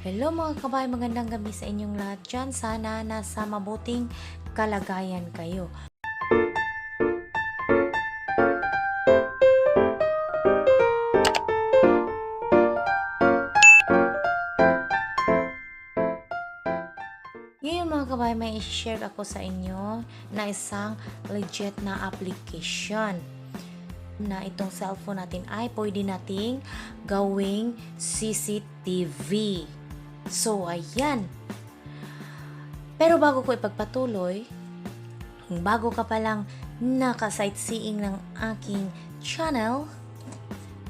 Hello mga kabay, magandang gabi sa inyong lahat dyan. Sana nasa mabuting kalagayan kayo. Ngayon mga kabay, may i-share ako sa inyo na isang legit na application na itong cellphone natin ay pwede nating gawing CCTV. So, ayan. Pero bago ko ipagpatuloy, bago ka palang naka-sightseeing ng aking channel,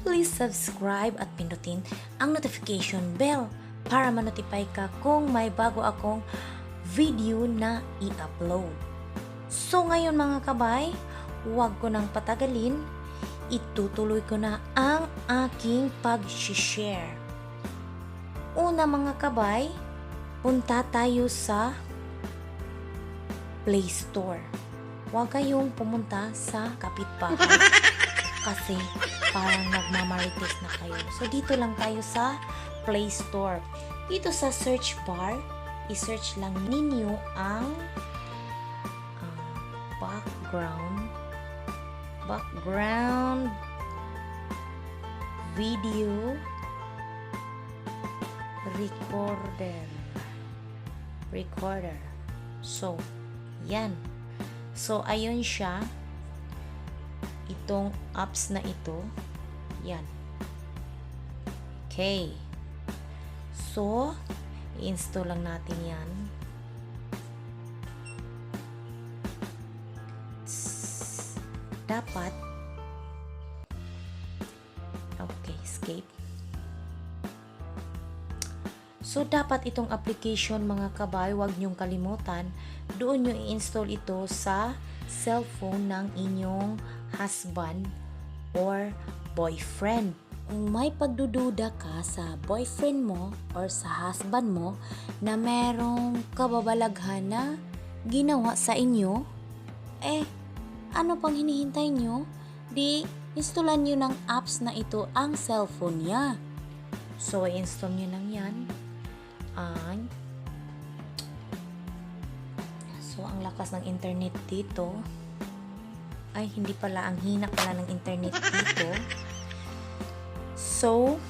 please subscribe at pindutin ang notification bell para ma-notify ka kung may bago akong video na i-upload. So ngayon mga kabay, huwag ko nang patagalin, itutuloy ko na ang aking pag-share. Una mga kabay, punta tayo sa Play Store. Huwag kayong pumunta sa kapitbahay kasi parang nagmamarites na kayo. So dito lang tayo sa Play Store. Dito sa search bar, i-search lang ninyo ang background video recorder. So, yan. So, ayun siya. Itong apps na ito. Yan. Okay. So, i-install lang natin yan. Dapat okay, escape. So, dapat itong application mga kabay, huwag niyong kalimutan, doon nyo i-install ito sa cellphone ng inyong husband or boyfriend. Kung may pagdududa ka sa boyfriend mo or sa husband mo na merong kababalaghan na ginawa sa inyo, ano pang hinihintay nyo? Di, installan nyo ng apps na ito ang cellphone niya. So, i-install nyo lang yan. So, ang lakas ng internet dito. Ay, hindi pala. Ang hina pala ng internet dito. So,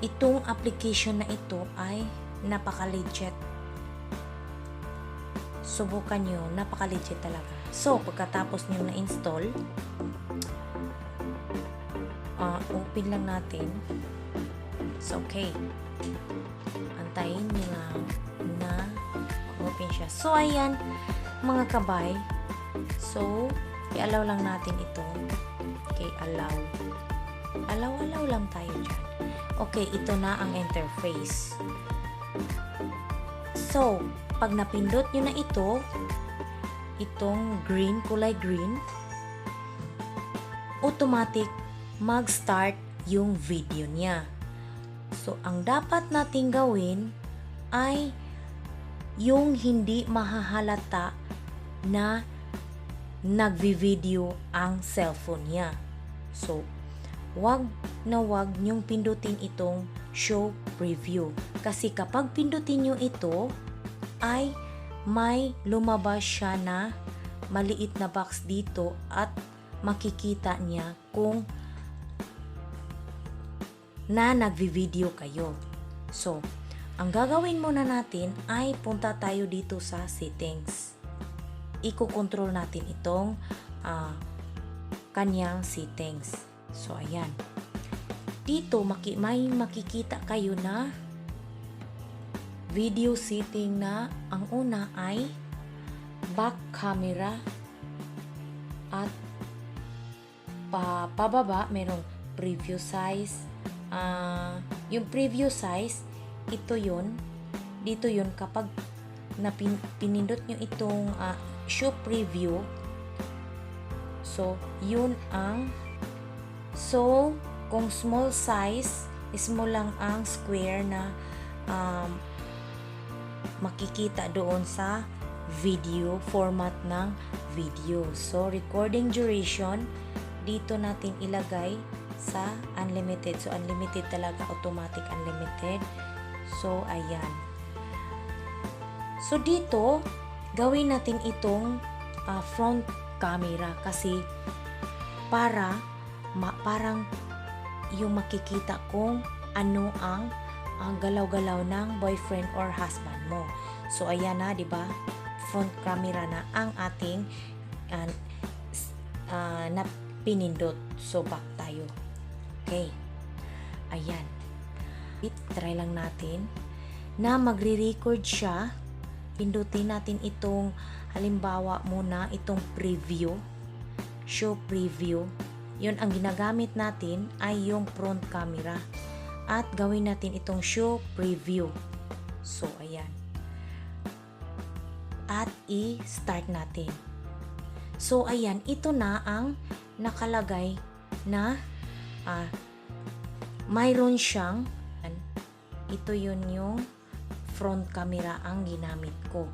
itong application na ito ay napaka-legit. Subukan nyo, napaka-legit talaga. So, pagkatapos nyo na-install, open lang natin. So, okay. Antayin nyo lang na open siya. So, ayan, mga kabay. So, i-allow lang natin ito. Okay, allow. Allow lang tayo dyan. Okay, ito na ang interface. So, pag napindot nyo na ito, itong green, kulay green, automatic mag-start yung video niya. So, ang dapat nating gawin ay yung hindi mahahalata na nagvi-video ang cellphone niya. So, wag nyong pindutin itong show preview. Kasi kapag pindutin nyo ito, ay may lumabas siya na maliit na box dito at makikita niya kung na nagvi-video kayo. So, ang gagawin muna natin ay punta tayo dito sa settings. Iko-control natin itong kanyang settings. So, ayan. Dito, may makikita kayo na video setting na ang una ay back camera at pababa merong preview size. Yung preview size, ito yun. Dito yun kapag pinindot nyo itong show preview. So, yun ang kung small size, small lang ang square na makikita doon sa video, format ng video. So, recording duration, dito natin ilagay sa unlimited. So, unlimited talaga, automatic unlimited. So, ayan. So, dito, gawin natin itong front camera kasi parang yung makikita kung ano ang galaw-galaw ng boyfriend or husband mo. So, ayan na, di ba? Front camera na ang ating na pinindot. So, back tayo. Okay. Ayan. Try lang natin na magre-record siya. Pindutin natin itong, halimbawa muna, itong preview. Show preview. Yun ang ginagamit natin ay yung front camera. At gawin natin itong show preview. So, ayan. At i-start natin. So, ayan. Ito na ang nakalagay na mayroon siyang, ito yun yung front camera ang ginamit ko.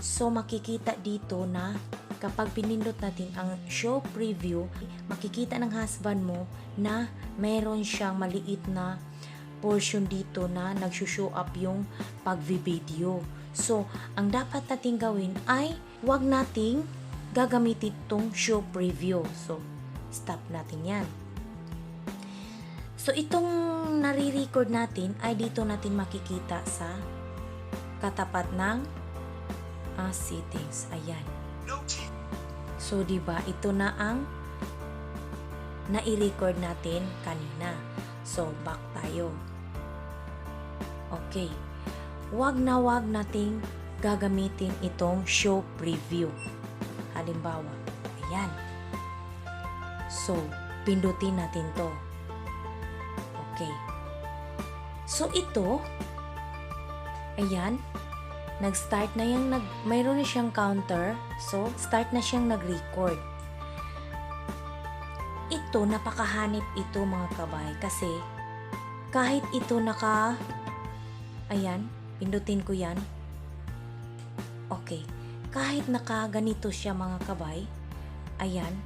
So, makikita dito na kapag pinindot natin ang show preview, makikita ng husband mo na mayroon siyang maliit na portion dito na nagsushow up yung pag-video. So, ang dapat natin gawin ay wag nating gagamitin itong show preview. So, stop natin yan. So, itong nare-record natin ay dito natin makikita sa katapat ng settings. Ayan. So, diba, ito na ang nai-record natin kanina. So, back tayo. Okay. Wag nating gagamitin itong show preview. Halimbawa, ayan. So, pindutin natin to. Okay. So, ito, ayan, nag-start na yung, mayroon na siyang counter. So, start na siyang nag-record. Ito, napakahanip ito mga kabay kasi kahit ito ayan, pindutin ko yan. Okay. Kahit ganito siya mga kabay, ayan,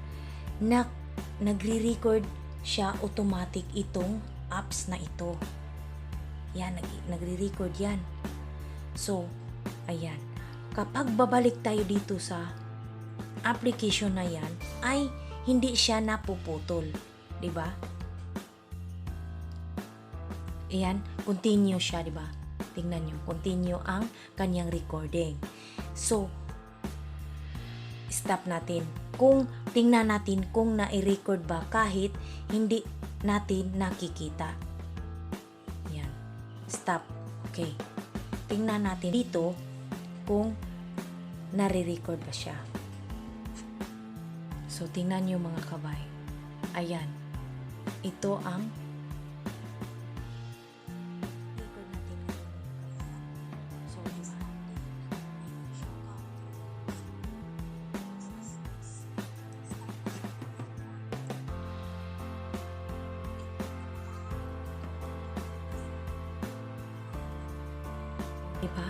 nagre-record siya automatic itong apps na ito. Yan, nagre-record yan. So, ayan. Kapag babalik tayo dito sa application na yan, ay hindi siya napuputol. Diba? Ayan, continue siya, diba? Tingnan nyo, continue ang kanyang recording. So, stop natin. Tingnan natin kung na-record ba kahit hindi natin nakikita. Yan. Stop. Okay. Tingnan natin dito kung nare-record ba siya. So, tingnan nyo mga kabay. Ayan. Ito ang record natin. So, diba? Diba?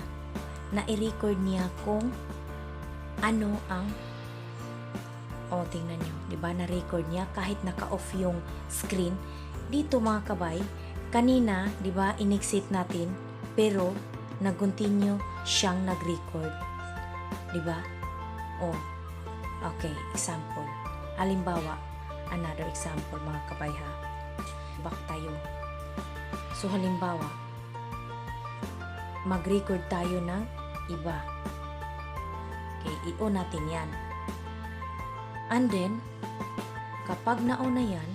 Na-record niya kung ano ang tingnan nyo. Diba? Na-record niya kahit naka-off yung screen. Dito mga kabay, kanina, diba, in-exit natin, pero nag-continue siyang nag-record. Diba? Okay, example. Halimbawa, another example mga kabay ha. Back tayo. So, halimbawa, mag-record tayo ng iba. Okay, i-on natin yan. And then, kapag nauna yan,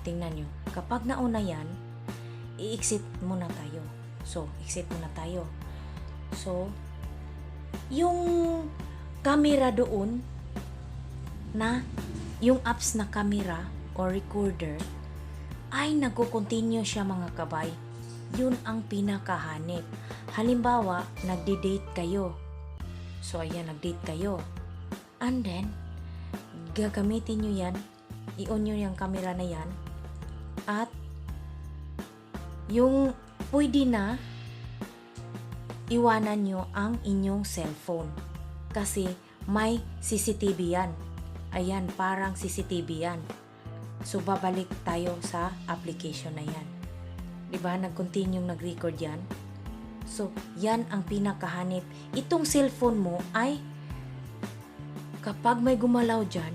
tingnan nyo, kapag nauna yan, i-exit muna tayo. So, exit muna tayo. So, yung camera doon, yung apps na camera or recorder, ay nagko-continue siya mga kabay. Yun ang pinakahanip. Halimbawa, nagde-date kayo. So, ayan, nag-date kayo. And then, gagamitin nyo yan, i-on nyo yung camera na yan, at yung pwede na iwanan nyo ang inyong cellphone kasi may CCTV yan. Ayan, parang CCTV yan. So, babalik tayo sa application na yan. Diba? Nag-continue nag-record yan. So, yan ang pinakahanip. Itong cellphone mo ay kapag may gumalaw dyan,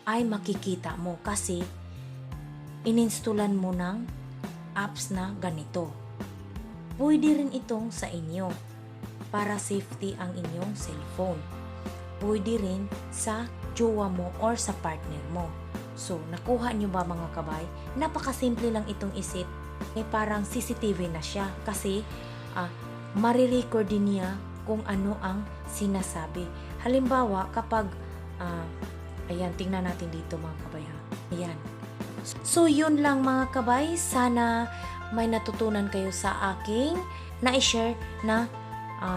ay makikita mo kasi ininstulan mo ng apps na ganito. Pwede rin itong sa inyo para safety ang inyong cellphone. Pwede rin sa jowa mo or sa partner mo. So, nakuha nyo ba mga kabay? Napakasimple lang itong isit. Parang CCTV na siya kasi marirecord din niya kung ano ang sinasabi. Halimbawa, kapag ayan, tingnan natin dito mga kabay ha. Ayan. So, yun lang mga kabay. Sana may natutunan kayo sa aking na-share na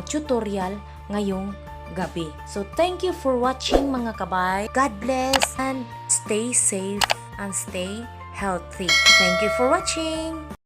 tutorial ngayong gabi. So, thank you for watching mga kabay. God bless and stay safe and stay healthy. Thank you for watching.